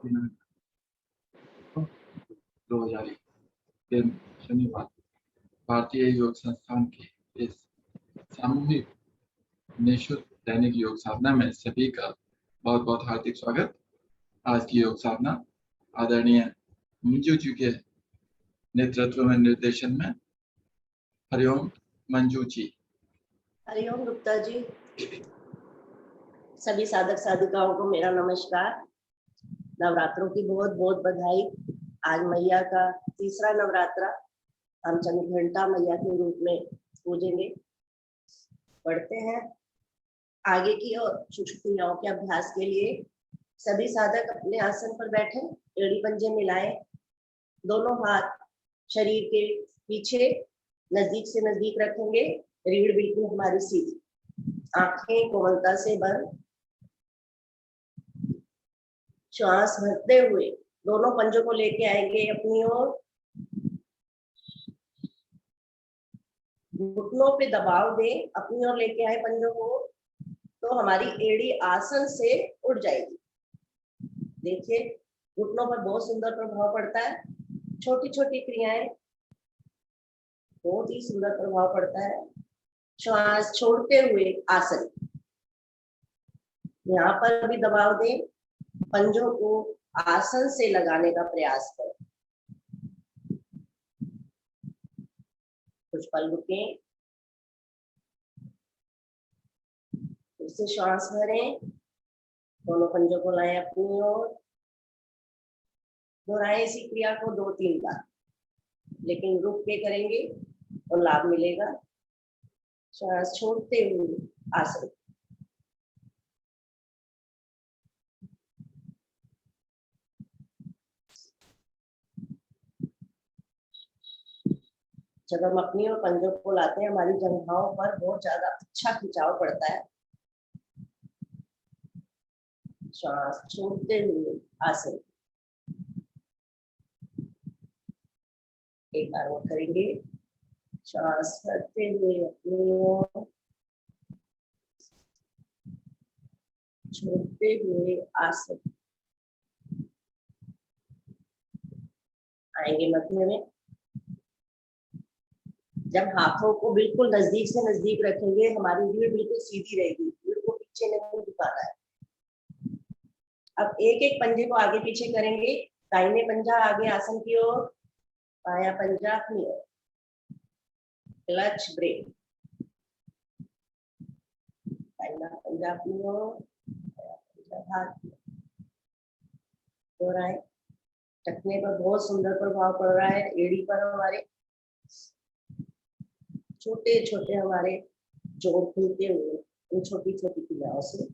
2021 दिन शनिवार भारतीय योग संस्थान के इस सामूहिक निःशुल्क दैनिक योग साधना में सभी का बहुत बहुत हार्दिक स्वागत। आज की योग साधना आदरणीय मंजू जी के नेतृत्व में निर्देशन में। हरिओम मंजू जी। हरिओम गुप्ता जी। सभी साधक साधिकाओं को मेरा नमस्कार। नवरात्रों की बहुत बहुत बधाई। आज मैया का तीसरा नवरात्रा हम चंद्रघंटा मैया के रूप में पूजेंगे। पढ़ते हैं आगे की और सूक्ष्म क्रियाओं के अभ्यास के लिए सभी साधक अपने आसन पर बैठे, एड़ी पंजे मिलाए, दोनों हाथ शरीर के पीछे नजदीक से नजदीक रखेंगे, रीढ़ बिल्कुल हमारी सीधी, आंखें कोमलता से बंद। श्वास भरते हुए दोनों पंजों को लेके आएंगे अपनी ओर, घुटनों पे दबाव दें, अपनी ओर लेके आए पंजों को तो हमारी एड़ी आसन से उठ जाएगी। देखिए घुटनों पर बहुत सुंदर प्रभाव पड़ता है। छोटी छोटी क्रियाएं, बहुत ही सुंदर प्रभाव पड़ता है। श्वास छोड़ते हुए आसन, यहाँ पर भी दबाव दें, पंजों को आसन से लगाने का प्रयास करें। कुछ पल रुकें, फिर से श्वास भरें, दोनों पंजों को लाएं अपनी ओर, दोहराएं इसी क्रिया को 2-3 बार, लेकिन रुक के करेंगे तो लाभ मिलेगा। श्वास छोड़ते हुए आसन, जब हम अपनी और पंजों को लाते हैं हमारी जंघाओं पर बहुत ज्यादा अच्छा खिंचाव पड़ता है। श्वास छोड़ते हुए आसन, एक बार वो करेंगे। श्वास करते हुए अपनी ओर, छोड़ते हुए आसन, आएंगे मध्य में। जब हाथों को बिल्कुल नजदीक से नजदीक रखेंगे हमारी रीढ़ बिल्कुल सीधी रहेगी, रीढ़ को पीछे नहीं झुकाना है। अब एक एक पंजे को आगे पीछे करेंगे। दाहिने पंजा आगे आसन की ओर, बायां पंजा अपनी ओर, क्लच ब्रेक, दाहिना पंजा अपनी ओर, हाथ दोहराएं। टखने पर बहुत सुंदर प्रभाव पड़ रहा है। एड़ी पर हमारे छोटे छोटे हमारे जोड़ खुलते हुए इन छोटी छोटी क्रियाओं से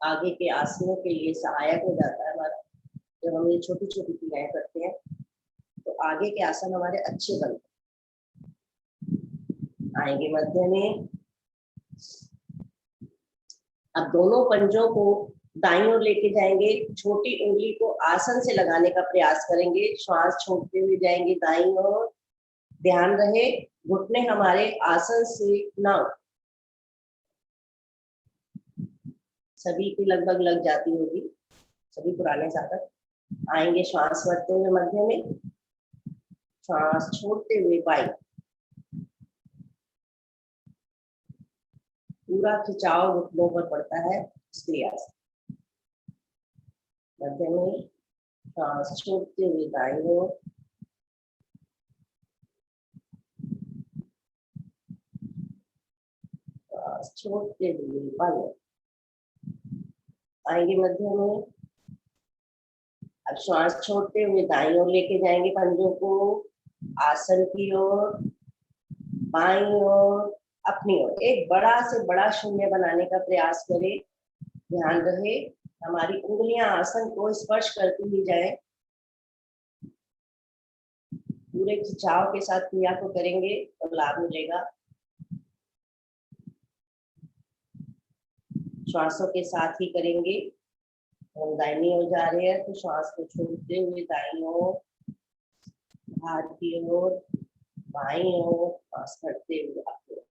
आगे के आसनों के लिए सहायक हो जाता है हमारा। जब हम ये छोटी छोटी क्रियाएं करते हैं तो आगे के आसन हमारे अच्छे बनते हैं। आएंगे मध्य में। अब दोनों पंजों को दाईं ओर लेके जाएंगे, छोटी उंगली को आसन से लगाने का प्रयास करेंगे। श्वास छोड़ते हुए जाएंगे दाईं ओर। ध्यान रहे घुटने हमारे आसन से ना उठे। सभी की लगभग लग जाती होगी, सभी पुराने साधक। आएंगे श्वास भरते हुए मध्य में, श्वास छोड़ते हुए बाईं। पूरा खिंचाव घुटनों पर पड़ता है इस क्रिया से। मध्य में श्वास छोड़ते हुए दाईं ओर, श्वास छोड़ते हुए बाईं। आएंगे मध्य में। अब श्वास छोड़ते हुए दाईं ओर लेके जाएंगे पंजों को, आसन की ओर, बाईं ओर, अपनी ओर। एक बड़ा से बड़ा शून्य बनाने का प्रयास करें। ध्यान रहे हमारी उंगलियां आसन को स्पर्श करती हुई जाए। पूरे खिंचाव के साथ क्रिया को करेंगे तो लाभ मिलेगा। श्वासों के साथ ही करेंगे। हम दाहिनी ओर जा रहे हैं तो श्वास को छोड़ते हुए दाईं ओर, हाथ की ओर, बाईं ओर, श्वास करते हुए आगे।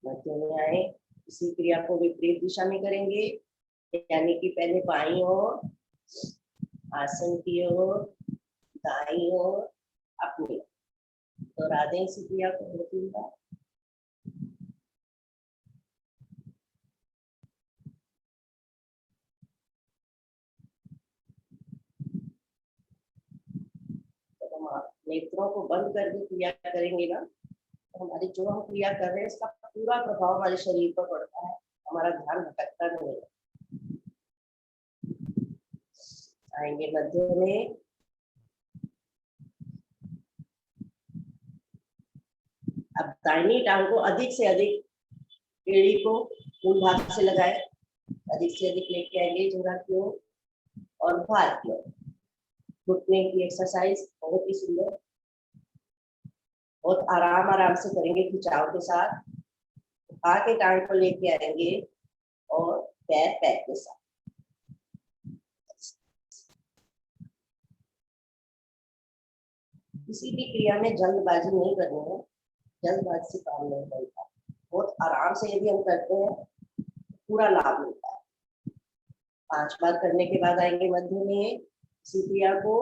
मध्य में आए, इसी क्रिया को विपरीत दिशा में करेंगे, यानी कि पहले बाईं ओर, आसन की ओर, दाईं ओर, अपनी। दोहरा दें इसी क्रिया को 2-3 बार। तो हम नेत्रों को बंद करके क्रिया करेंगे ना, तो हमारी जो हम क्रिया कर रहे हैं इसका पूरा प्रभाव हमारे शरीर पर पड़ता है, हमारा ध्यान भटकता नहीं है। आएंगे मध्य में, अब दाहिनी टांग को अधिक से अधिक एड़ी को मूल भाग से लगाए, अधिक से अधिक लेके आएंगे जगह की ओर और भार की ओर। घुटने की एक्सरसाइज बहुत ही सुंदर, बहुत आराम आराम से करेंगे खिंचाव के साथ। आगे टांग को लेके आएंगे और पैर पैर के साथ। किसी भी क्रिया में जल्दबाजी नहीं करनी है, जल्दबाजी से काम नहीं बनता। बहुत आराम से यदि हम करते हैं पूरा लाभ मिलता है। 5 बार करने के बाद आएंगे मध्य में, इसी क्रिया को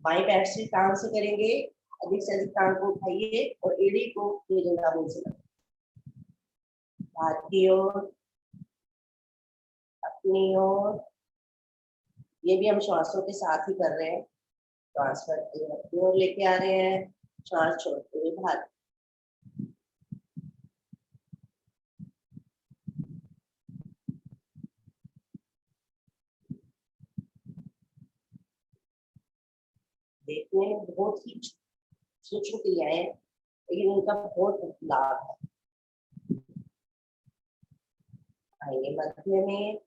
बाएं पैर से टांग से करेंगे, अधिक से अधिक टांग को उठाइए और एड़ी को जंघामूल से लगाइए। हाथ की ओर, अपनी ओर, ये भी हम श्वासों के साथ ही कर रहे हैं। श्वास करते हुए अपनी ओर लेके आ रहे हैं, श्वास छोड़ते हुए बाहर। देखने में बहुत ही सूक्ष्म क्रियाएं हैं, लेकिन उनका बहुत लाभ है। आएंगे मध्य में,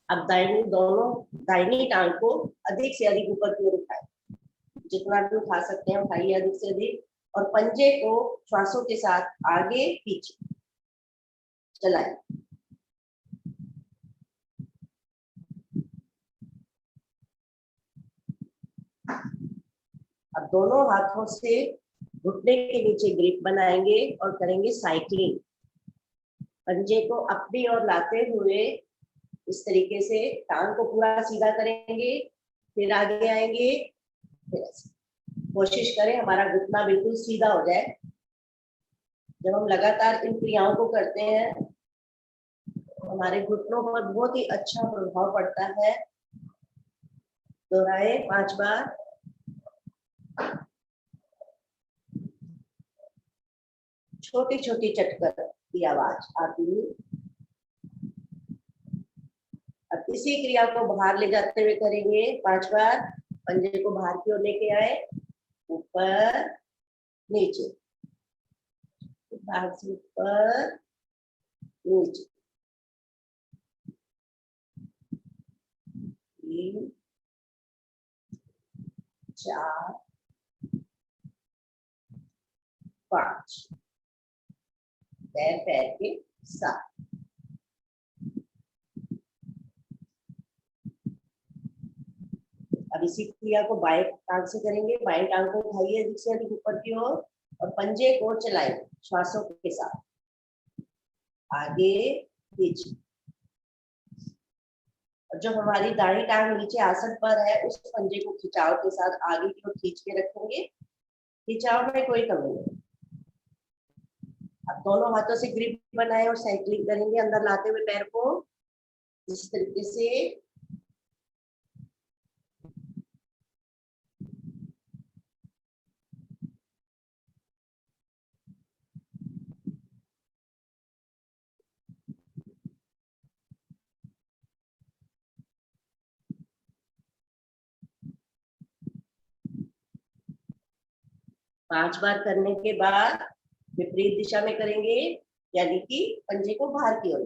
अब दाहिनी टांग को अधिक से अधिक ऊपर की ओर उठाएं, जितना भी उठा सकते हैं उठाइए अधिक से अधिक, और पंजे को श्वासों के साथ आगे पीछे चलाएं। अब दोनों हाथों से घुटने के नीचे ग्रिप बनाएंगे और करेंगे साइक्लिंग। पंजे को अपनी ओर लाते हुए इस तरीके से टांग को पूरा सीधा करेंगे, फिर आगे आएंगे, फिर कोशिश करें हमारा घुटना बिल्कुल सीधा हो जाए। जब हम लगातार इन क्रियाओं को करते हैं हमारे घुटनों पर बहुत ही अच्छा प्रभाव पड़ता है। दोहराए 5 बार। छोटी छोटी चटकर की आवाज आती है। अब इसी क्रिया को बाहर ले जाते हुए करेंगे 5 बार। पंजे को बाहर की ओर लेके आए, ऊपर नीचे, बाहर से ऊपर नीचे, 3 4 5 पैर पैर के साथ। अब इसी क्रिया को बाएं टांग से करेंगे। बाएं टांग को उठाइए अधिक से अधिक ऊपर की ओर और पंजे को चलाएं श्वासों के साथ, आगे पीछे। और जो हमारी दाहिनी टांग नीचे आसन पर है उस पंजे को खिंचाव के साथ आगे की ओर खींच के रखेंगे। खिंचाव में कोई कमी नहीं। अब दोनों हाथों से ग्रिप बनाए और साइक्लिंग करेंगे, अंदर लाते हुए पैर को इस तरीके से। पांच बार करने के बाद विपरीत दिशा में करेंगे, यानी कि पंजे को बाहर की ओर।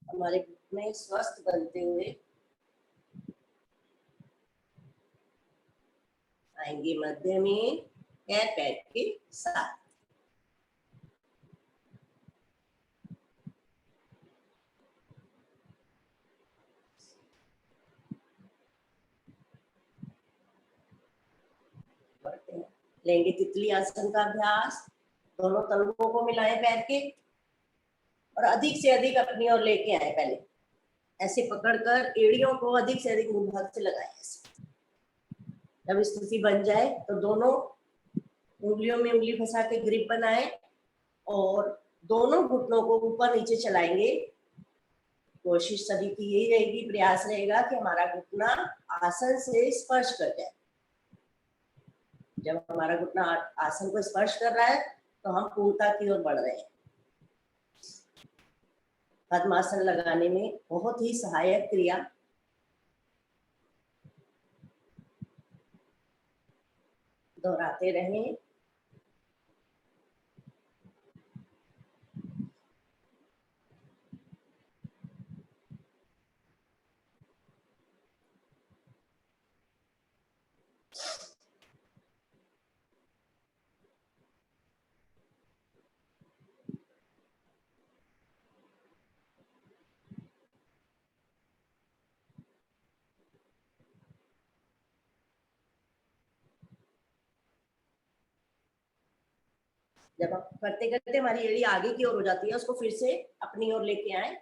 हमारे घुटने स्वस्थ बनते हुए आएंगे मध्य में, पैर पैर के साथ। लेंगे तितली आसन का अभ्यास। दोनों तलवों को मिलाएं पैर के और अधिक से अधिक अपनी ओर लेके आए। पहले ऐसे पकड़कर एड़ियों को अधिक से अधिक मुंह भाग से लगाएं। ऐसे जब स्थिति बन जाए तो दोनों उंगलियों में उंगली फंसा के ग्रिप बनाएं और दोनों घुटनों को ऊपर नीचे चलाएंगे। कोशिश सभी की यही रहेगी, प्रयास रहेगा कि हमारा घुटना आसन से स्पर्श कर जाए। जब हमारा घुटना आसन को स्पर्श कर रहा है तो हम पूर्णता की ओर बढ़ रहे हैं। पद्मासन लगाने में बहुत ही सहायक क्रिया। दोहराते रहें। जब आप करते करते हमारी एड़ी आगे की ओर हो जाती है, उसको फिर से अपनी ओर लेके आए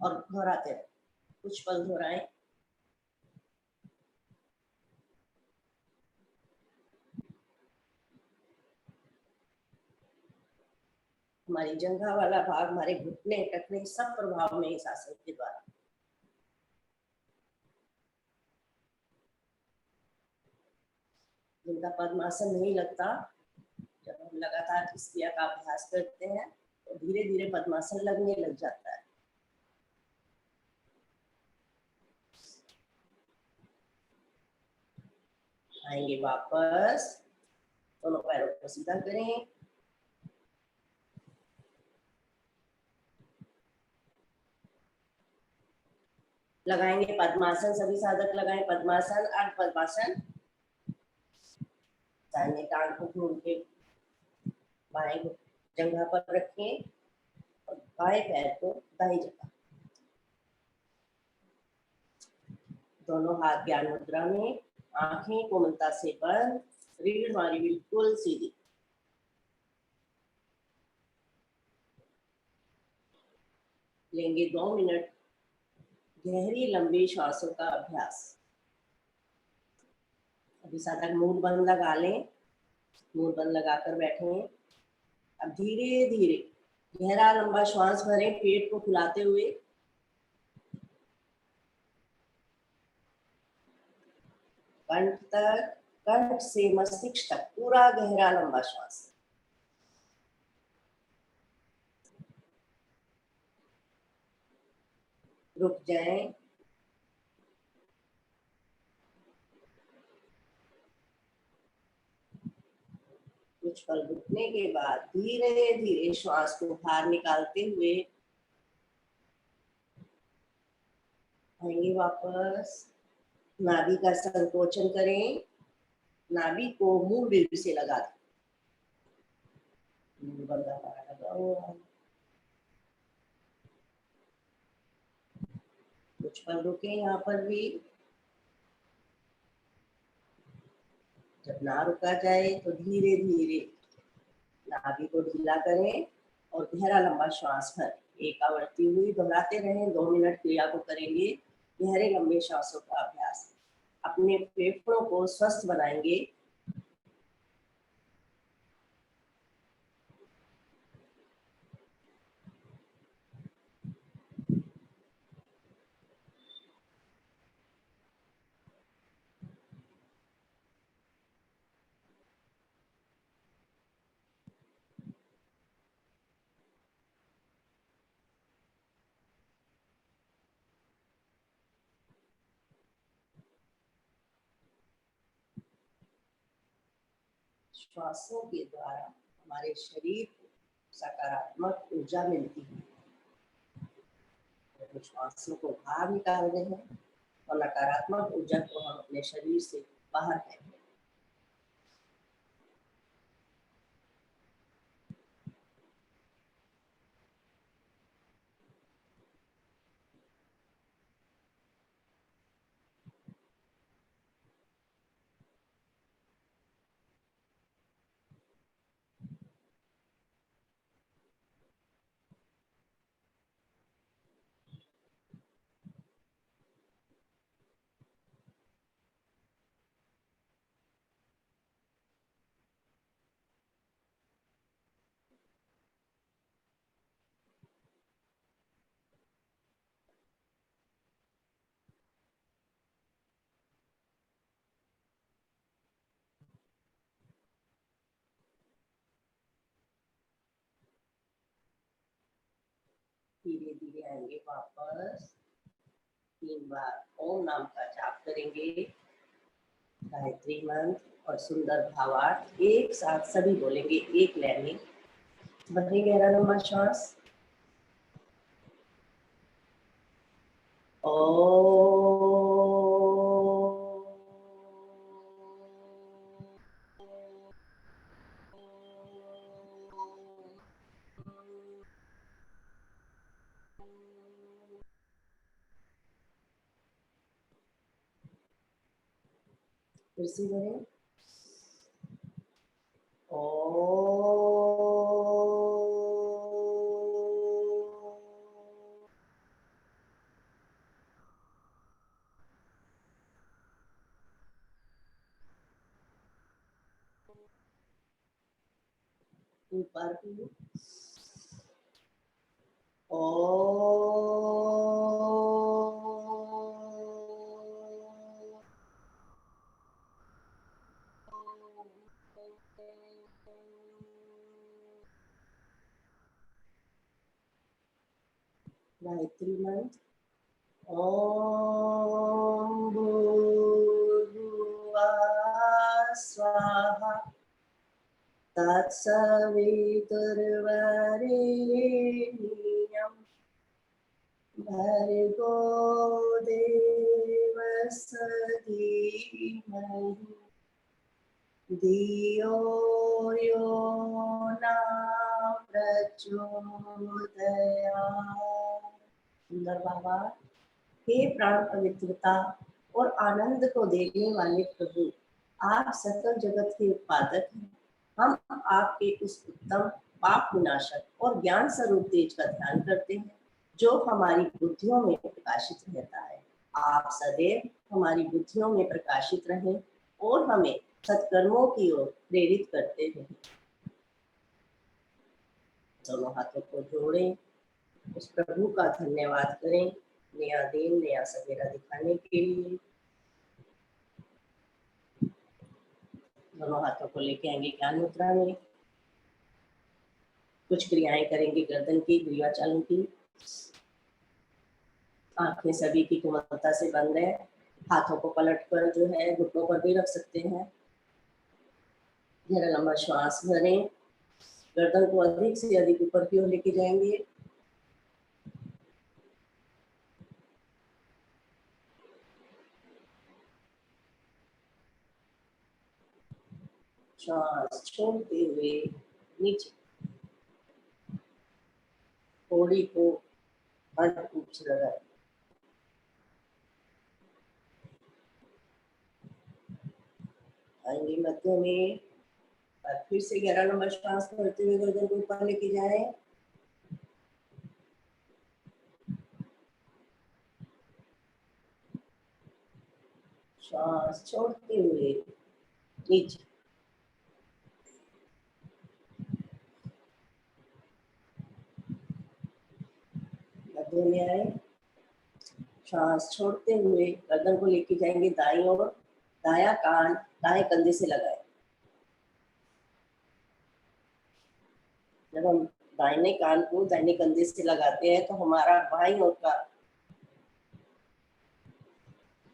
और दोहराते रहे। कुछ पल दोहराएं। हमारी जंघा वाला भाग, हमारे घुटने टखने सब प्रभाव में इस आसन के द्वारा। जिनका पद्मासन नहीं लगता, जब हम लगातार इस क्रिया का अभ्यास करते हैं तो धीरे धीरे पद्मासन लगने लग जाता है। आएंगे वापस, दोनों पैरों को सीधा करें। लगाएंगे पद्मासन, सभी साधक लगाएं पद्मासन, अर्ध पद्मासन। दाहिने टांग को घूम के बाएं जंघा पर रखें और बाएं पैर को दाई जगह। दोनों हाथ ज्ञान मुद्रा में, आंखें कोमलता से बंद, रीढ़ हमारी बिल्कुल सीधी। लेंगे 2 मिनट गहरी लंबी श्वासों का अभ्यास। अभी साधक मुंह बंद लगा लें, मुंह बंद लगाकर बैठे। अब धीरे धीरे गहरा लंबा श्वास भरें, पेट को फुलाते हुए। कंठ तक, कंठ से मस्तिष्क तक पूरा गहरा लंबा श्वास। रुक जाएं। कुछ पल रुकने के बाद धीरे धीरे श्वास को बाहर निकालते हुए आएंगे वापस। नाभि का संकोचन करें, नाभि को मूल से लगा दें। बंदा लगा हुआ। कुछ पल रुके यहाँ पर भी। जब ना रुका जाए तो धीरे धीरे नाभि को ढीला करें और गहरा लंबा श्वास भरें। एक आवर्ती हुई दोहराते रहें। 2 मिनट क्रिया को करेंगे, गहरे लंबे श्वासों का अभ्यास। अपने फेफड़ों को स्वस्थ बनाएंगे। श्वासों के द्वारा हमारे शरीर को सकारात्मक ऊर्जा मिलती है। तो श्वासों को बाहर निकाल रहे हैं और नकारात्मक ऊर्जा को हम अपने शरीर से बाहर फेंक दें। धीरे धीरे आएंगे वापस। 3 बार ओम नाम का जाप करेंगे, गायत्री मंत्र और सुंदर भावार्थ एक साथ सभी बोलेंगे एक लय में। भरें गहरा लंबा श्वास। फिर से भरें। ऊपर भी गायत्री मंत्र ओम भूर्भुवः स्वाहा तत्सवितुर्वरेण्यं भर्गो देवस्य धीमहि धियो यो न प्रचोदयात्। सुंदर बाबा, हे प्राण पवित्रता और आनंद को देने वाले प्रभु, आप सकल जगत के उत्पादक हैं। हम आपके उस उत्तम पाप विनाशक और ज्ञान स्वरूप तेज का ध्यान करते हैं जो हमारी बुद्धियों में प्रकाशित रहता है। आप सदैव हमारी बुद्धियों में प्रकाशित रहें और हमें सत्कर्मों की ओर प्रेरित करते रहें। दोनों हाथों को जोड़ें, उस प्रभु का धन्यवाद करें नया दिन नया सवेरा दिखाने के लिए। दोनों हाथों को लेके आएंगे ज्ञान मुद्रा में। कुछ क्रियाएं करेंगे गर्दन की, क्रियाचालन की। आंखें सभी की कोमलता से बंद है। हाथों को पलट कर जो है घुटनों पर भी रख सकते हैं। गहरा लंबा श्वास भरें, गर्दन को अधिक से अधिक ऊपर की ओर लेके जाएंगे। श्वास छोड़ते हुए नीचे, थोड़ी को अंत ऊंच लगाए। आएंगे मध्य में और फिर से गहरा लंबा श्वास भरते हुए गर्दन को ऊपर लेके जाएं। श्वास छोड़ते हुए नीचे, मध्य में आए। श्वास छोड़ते हुए गर्दन को लेके जाएंगे दाईं ओर। दायां कान दाएं कंधे से लगाए। जब हम दाहिने कान को दाहिने कंधे से लगाते हैं तो हमारा बाईं ओर का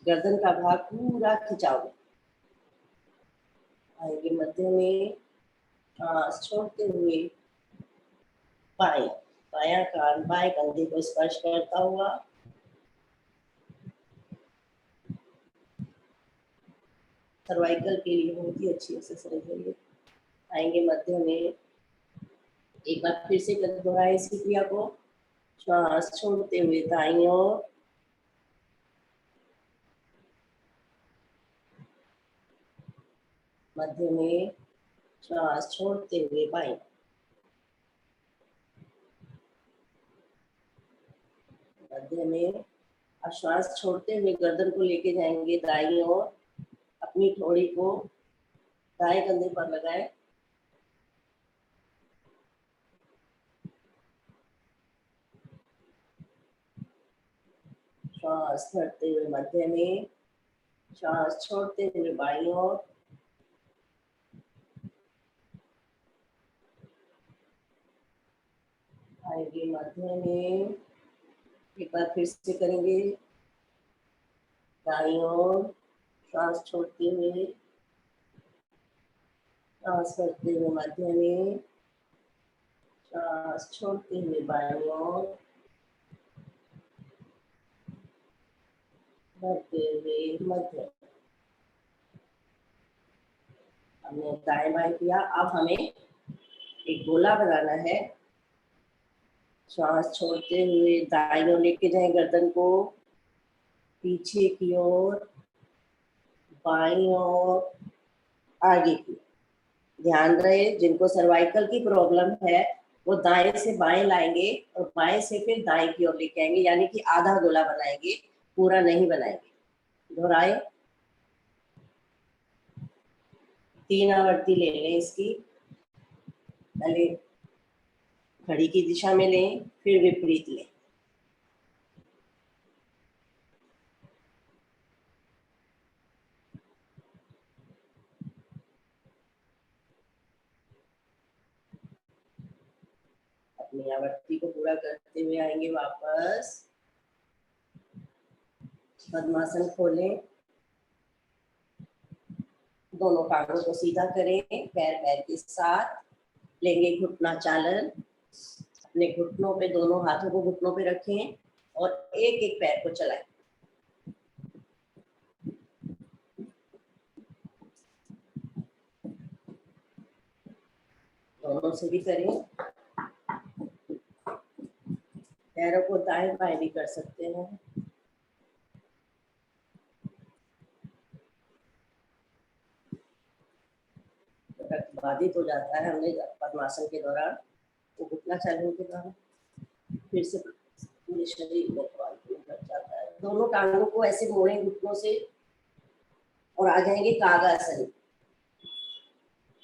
गर्दन का भाग पूरा खिंचाव है। आएंगे मध्य में, सांस छोड़ते हुए बायां कान बाएं कंधे को स्पर्श करता हुआ सर्वाइकल के लिए बहुत ही अच्छी एक्सरसाइज है ये। आएंगे मध्य में, एक बार फिर से दोहराए इसी क्रिया को। श्वास छोड़ते हुए दाईं ओर, मध्य में श्वास छोड़ते हुए बाईं, मध्य में। अब श्वास छोड़ते हुए गर्दन को लेके जाएंगे दाईं ओर। अपनी ठोड़ी को दाएं कंधे पर लगाए। श्वास भरते हुए मध्य में, श्वास छोड़ते हुए बाईं ओर। आएंगे मध्य में, एक बार फिर से करेंगे। दाईं ओर श्वास छोड़ते हुए, श्वास करते हुए मध्य में, श्वास छोड़ते हुए बाईं ओर, भरते हुए मध्य। हमने दाएं बाएं किया। अब हमें एक गोला बनाना है। श्वास छोड़ते हुए दाईं ओर लेके जाएं गर्दन को, पीछे की ओर, बाईं ओर, आगे की। ध्यान रहे जिनको सर्वाइकल की प्रॉब्लम है वो दाएं से बाएं लाएंगे और बाएं से फिर दाएं की ओर लेके आएंगे, यानी कि आधा गोला बनाएंगे, पूरा नहीं बनाएंगे। दोहराए। 3 आवृत्ति ले लें इसकी। पहले घड़ी की दिशा में लें, फिर विपरीत लें। अपनी आवृत्ति को पूरा करते हुए आएंगे वापस। पद्मासन खोलें, दोनों टांगों को सीधा करें, पैर पैर के साथ लेंगे घुटना चालन। अपने घुटनों पे, दोनों हाथों को घुटनों पे रखें और एक एक पैर को चलाएं। दोनों से भी करें। पैरों को दाएं बाएं भी कर सकते हैं। रक्त बाधित हो जाता है हमने पद्मासन के दौरान, तो घुटना चालन के दौरान फिर से पूरे शरीर में लग जाता है। दोनों टांगों को ऐसे मोड़ें घुटनों से और आ जाएंगे कागासन।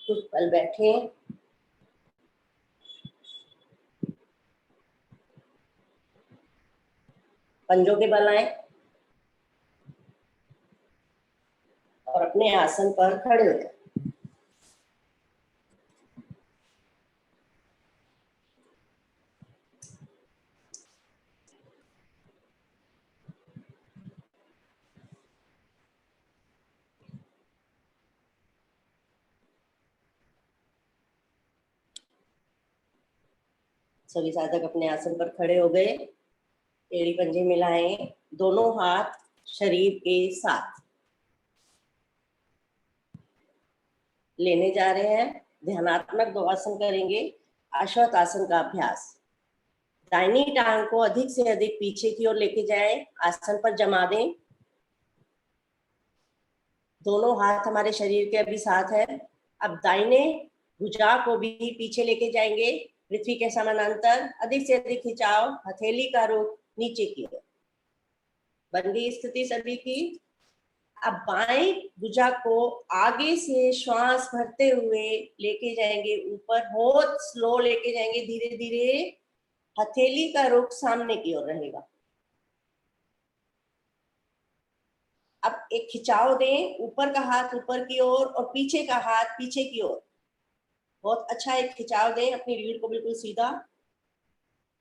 कुछ पल बैठे, पंजों के बल आए और अपने आसन पर खड़े हो जाए। सभी साधक अपने आसन पर खड़े हो गए। एड़ी पंजे मिलाएं, दोनों हाथ शरीर के साथ लेने जा रहे हैं। ध्यानात्मक 2 आसन करेंगे। अश्वत्थ आसन का अभ्यास। दाहिनी टांग को अधिक से अधिक पीछे की ओर लेके जाएं, आसन पर जमा दें। दोनों हाथ हमारे शरीर के अभी साथ है। अब दाहिने भुजा को भी पीछे लेके जाएंगे, पृथ्वी के समानांतर। अधिक से अधिक खिंचाव, हथेली का रुख नीचे की ओर। बन गई स्थिति सभी की। अब बाएं भुजा को आगे से श्वास भरते हुए लेके जाएंगे ऊपर, बहुत स्लो लेके जाएंगे, धीरे धीरे। हथेली का रुख सामने की ओर रहेगा। अब एक खिंचाव दें, ऊपर का हाथ ऊपर की ओर और पीछे का हाथ पीछे की ओर। बहुत अच्छा एक खिंचाव दें, अपनी रीढ़ को बिल्कुल सीधा।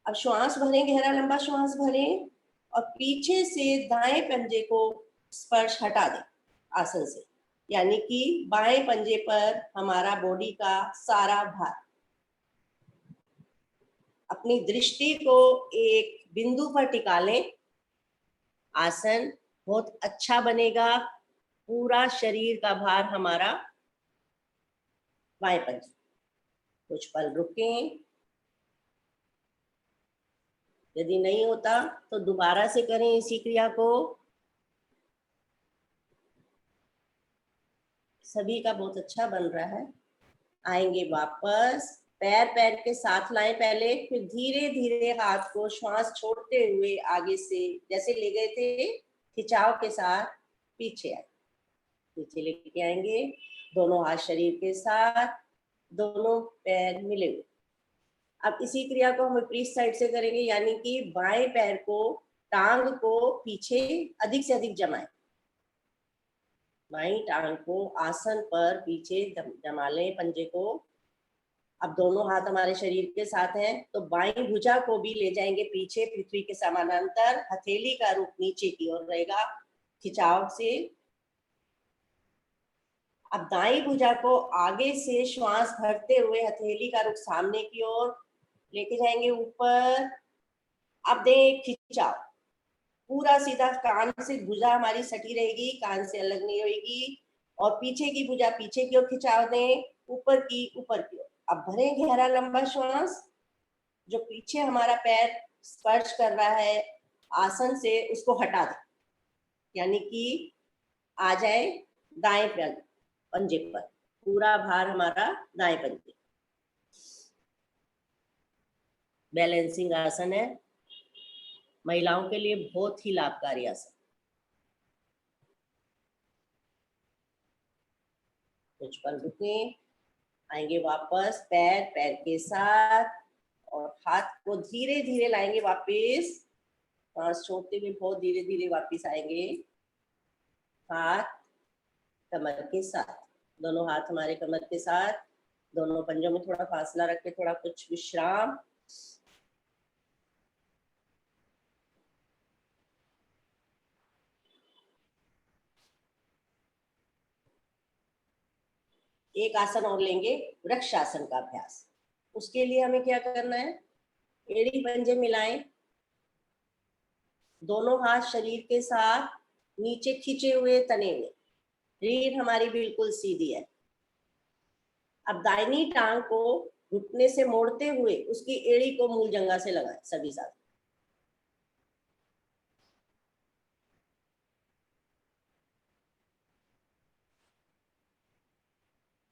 अब श्वास भरें, गहरा लंबा श्वास भरें और पीछे से दाएं पंजे को स्पर्श हटा दें आसन से, यानी कि बाएं पंजे पर हमारा बॉडी का सारा भार। अपनी दृष्टि को एक बिंदु पर टिका लें। आसन बहुत अच्छा बनेगा। पूरा शरीर का भार हमारा बाएं पंजे। कुछ पल रुकें। यदि नहीं होता तो दोबारा से करें इसी क्रिया को। सभी का बहुत अच्छा बन रहा है। आएंगे वापस, पैर पैर के साथ लाएं पहले, फिर धीरे धीरे हाथ को श्वास छोड़ते हुए आगे से जैसे ले गए थे खिंचाव के साथ पीछे आए, पीछे लेके आएंगे। दोनों हाथ शरीर के साथ, दोनों पैर मिले हुए। अब इसी क्रिया को हम विपरीत साइड से करेंगे, यानी कि बाएं पैर को, टांग को पीछे अधिक से अधिक जमाएं। बाईं टांग को आसन पर पीछे जमा लें पंजे को। अब दोनों हाथ हमारे शरीर के साथ हैं, तो बाईं भुजा को भी ले जाएंगे पीछे पृथ्वी के समानांतर, हथेली का रुख नीचे की ओर रहेगा खिंचाव से। अब दाईं भुजा को आगे से श्वास भरते हुए हथेली का रुख सामने की ओर लेके जाएंगे ऊपर। अब दें खिंचाव, पूरा सीधा कान से भुजा हमारी सटी रहेगी, कान से अलग नहीं होगी, और पीछे की भुजा पीछे की ओर खिंचाव दें, ऊपर की ओर। अब भरें गहरा लंबा श्वास, जो पीछे हमारा पैर स्पर्श कर रहा है आसन से उसको हटा दें, यानी कि आ जाए दाएं पंजे पर, पूरा भार हमारा दाएं पंजे। बैलेंसिंग आसन है, महिलाओं के लिए बहुत ही लाभकारी आसन। कुछ पल रुके, आएंगे वापस पैर पैर के साथ, और हाथ को धीरे धीरे लाएंगे वापस, सांस छोड़ते हुए बहुत धीरे धीरे वापस आएंगे। हाथ कमर के साथ, दोनों हाथ हमारे कमर के साथ, दोनों पंजों में थोड़ा फासला रख के थोड़ा कुछ विश्राम। एक आसन और लेंगे, वृक्षासन का अभ्यास। उसके लिए हमें क्या करना है, एड़ी पंजे मिलाएं, दोनों हाथ शरीर के साथ नीचे खींचे हुए तने में, रीढ़ हमारी बिल्कुल सीधी है। अब दाहिनी टांग को घुटने से मोड़ते हुए उसकी एड़ी को मूल जंघा से लगाएं सभी साथ।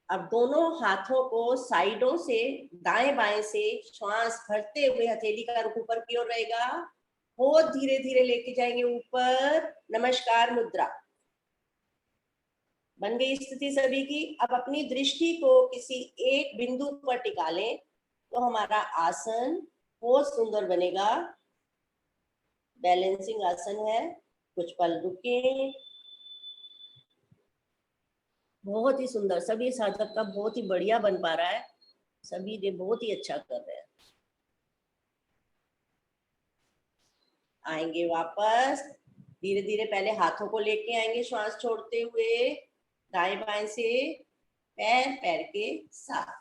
अब दोनों हाथों को साइडों से दाएं बाएं से श्वास भरते हुए हथेली का रुख ऊपर की ओर रहेगा, बहुत धीरे धीरे लेके जाएंगे ऊपर, नमस्कार मुद्रा। बन गई स्थिति सभी की। अब अपनी दृष्टि को किसी एक बिंदु पर टिका लें तो हमारा आसन बहुत सुंदर बनेगा। बैलेंसिंग आसन है, कुछ पल रुकें। बहुत ही सुंदर, सभी साधक का बहुत ही बढ़िया बन पा रहा है, सभी ने बहुत ही अच्छा कर रहे हैं। आएंगे वापस धीरे धीरे, पहले हाथों को लेके आएंगे श्वास छोड़ते हुए, दाएं बाएं से पैर पैर के साथ।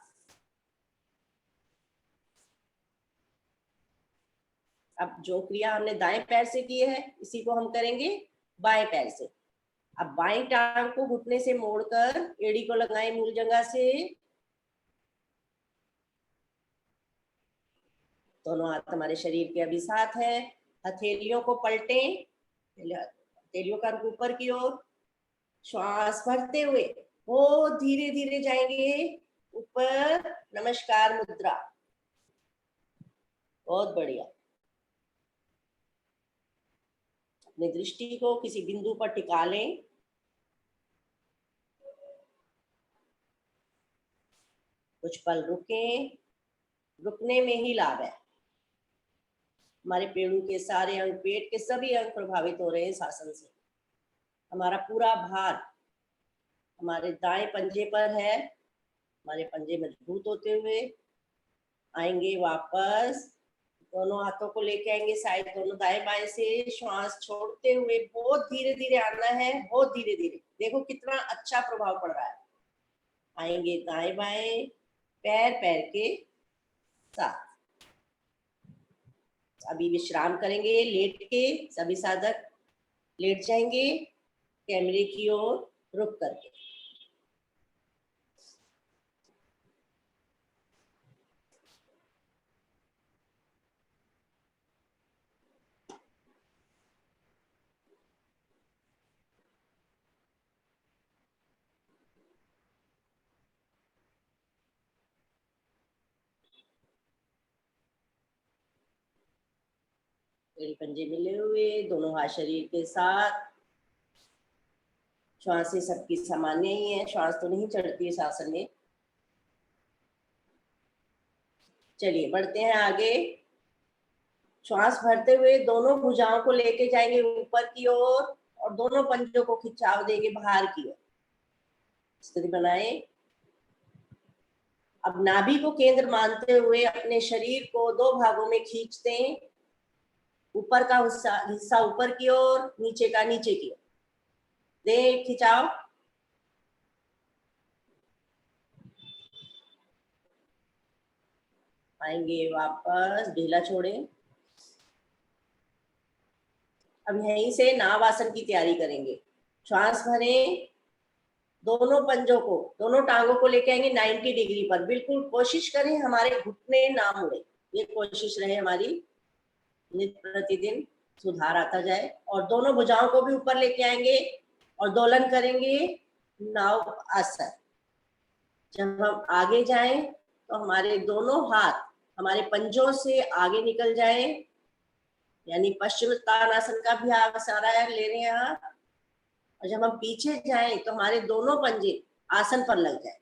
अब जो क्रिया हमने दाएं पैर से की है इसी को हम करेंगे बाएं पैर से। अब बाएं टांग को घुटने से मोड़कर एड़ी को लगाएं मूल जगह से, दोनों हाथ हमारे शरीर के अभी साथ है। हथेलियों को पलटें, हथेलियों का रुख ऊपर की ओर, श्वास भरते हुए बहुत धीरे धीरे जाएंगे ऊपर, नमस्कार मुद्रा। बहुत बढ़िया। अपनी दृष्टि को किसी बिंदु पर टिका लें। कुछ पल रुकें, रुकने में ही लाभ है। हमारे पेड़ों के सारे अंग, पेट के सभी अंग प्रभावित हो रहे हैं इस आसन से। हमारा पूरा भार हमारे दाएं पंजे पर है, हमारे पंजे मजबूत होते हुए आएंगे वापस, दोनों हाथों को लेके आएंगे साइड, दोनों दाएं बाएं से श्वास छोड़ते हुए बहुत धीरे धीरे आना है, बहुत धीरे धीरे। देखो कितना अच्छा प्रभाव पड़ रहा है। आएंगे दाएं बाएं, पैर पैर के साथ। अभी विश्राम करेंगे लेट के, सभी साधक लेट जाएंगे कैमरे की ओर रुक करके। एड़ी पंजे मिले हुए, दोनों हाथ शरीर के साथ। श्वास सबकी सामान्य ही है, श्वास तो नहीं चढ़ती इस आसन में। चलिए बढ़ते हैं आगे। श्वास भरते हुए दोनों भुजाओं को लेके जाएंगे ऊपर की ओर, और दोनों पंजों को खिंचाव देंगे बाहर की ओर। स्थिति बनाए, अब नाभि को केंद्र मानते हुए अपने शरीर को दो भागों में खींचते हैं, ऊपर का हिस्सा ऊपर की ओर, नीचे का नीचे की ओर। दे खिंचाओ। आएंगे वापस, ढीला छोड़ें। अब यहीं से नाव आसन की तैयारी करेंगे। श्वास भरें, दोनों पंजों को, दोनों टांगों को लेके आएंगे 90 डिग्री पर। बिल्कुल कोशिश करें हमारे घुटने ना मुड़े, ये कोशिश रहे हमारी। नित्य प्रतिदिन सुधार आता जाए। और दोनों भुजाओं को भी ऊपर लेके आएंगे और दोलन करेंगे नाव आसन। जब हम आगे जाएं तो हमारे दोनों हाथ हमारे पंजों से आगे निकल जाएं, यानी पश्चिमोत्तानासन का भी सहारा ले रहे हैं यहाँ। और जब हम पीछे जाएं तो हमारे दोनों पंजे आसन पर लग जाए।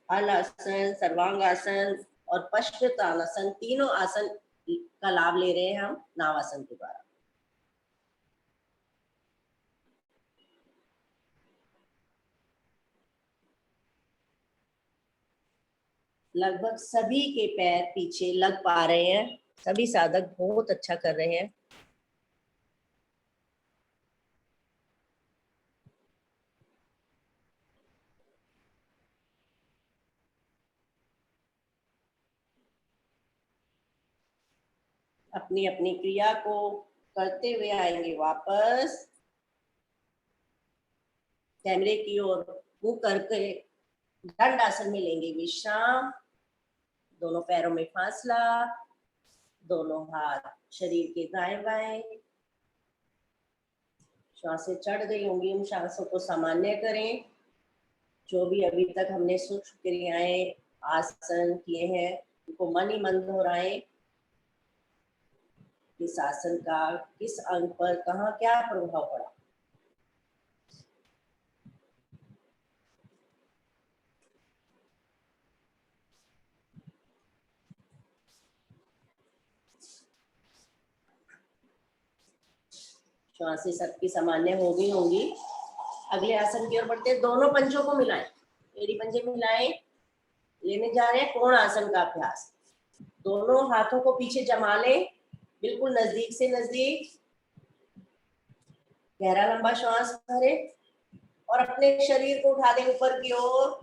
हलासन, सर्वांगासन और पश्चिमोत्तानासन, तीनों आसन का लाभ ले रहे हैं हम नावासन के द्वारा। लगभग सभी के पैर पीछे लग पा रहे हैं, सभी साधक बहुत अच्छा कर रहे हैं। अपनी अपनी क्रिया को करते हुए आएंगे वापस, कैमरे की ओर मुंह करके दंड आसन में लेंगे विश्राम। दोनों पैरों में फासला, दोनों हाथ शरीर के दाएं बाएं। श्वासें चढ़ गई होंगी, उन श्वासों को सामान्य करें। जो भी अभी तक हमने सूक्ष्म क्रियाएं आसन किए हैं उनको मन ही मन दोहराएं। इस आसन का किस अंग पर कहाँ क्या प्रभाव पड़ा। श्वासें सबकी सामान्य हो गई होंगी। अगले आसन की ओर बढ़ते हैं। दोनों पंजों को मिलाएं, एड़ी पंजे मिलाएं। लेने जा रहे हैं कोण आसन का अभ्यास। दोनों हाथों को पीछे जमा लें, बिल्कुल नजदीक से नजदीक। गहरा लंबा श्वास भरें और अपने शरीर को उठा दें ऊपर की ओर।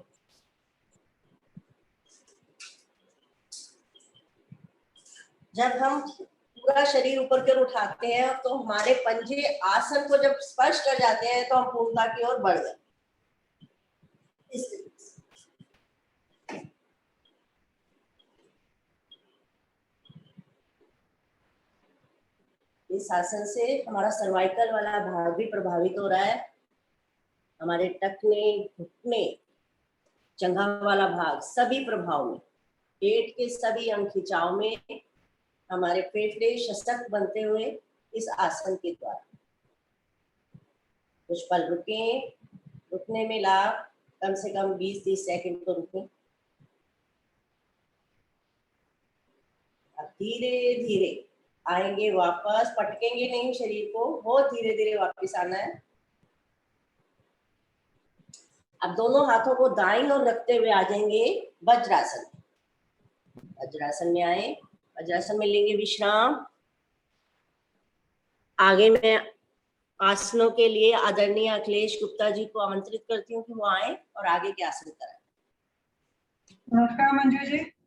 जब हम पूरा शरीर ऊपर की ओर उठाते हैं तो हमारे पंजे आसन को जब स्पर्श कर जाते हैं तो हम पूर्णता की ओर बढ़ गए। इस आसन से हमारा सर्वाइकल वाला भाग भी प्रभावित हो रहा है। हमारे टखने, घुटने, जंघा वाला भाग सभी प्रभाव में, पेट के सभी अंग खिंचाव में हमारे फेफड़े सशक्त बनते हुए इस आसन के द्वारा। कुछ पल रुकें, रुकने में लाभ, कम से कम 20-30 सेकंड तो रुकें। अब धीरे धीरे आएंगे वापस, पटकेंगे नहीं शरीर को, बहुत धीरे धीरे वापस आना है। अब दोनों हाथों को दाईं ओर रखते हुए आ जाएंगे वज्रासन। वज्रासन में आए, वज्रासन में लेंगे विश्राम। आगे मैं आसनों के लिए आदरणीय अखिलेश गुप्ता जी को आमंत्रित करती हूँ कि वो आए और आगे के आसन कराएं। नमस्कार मंजू जी।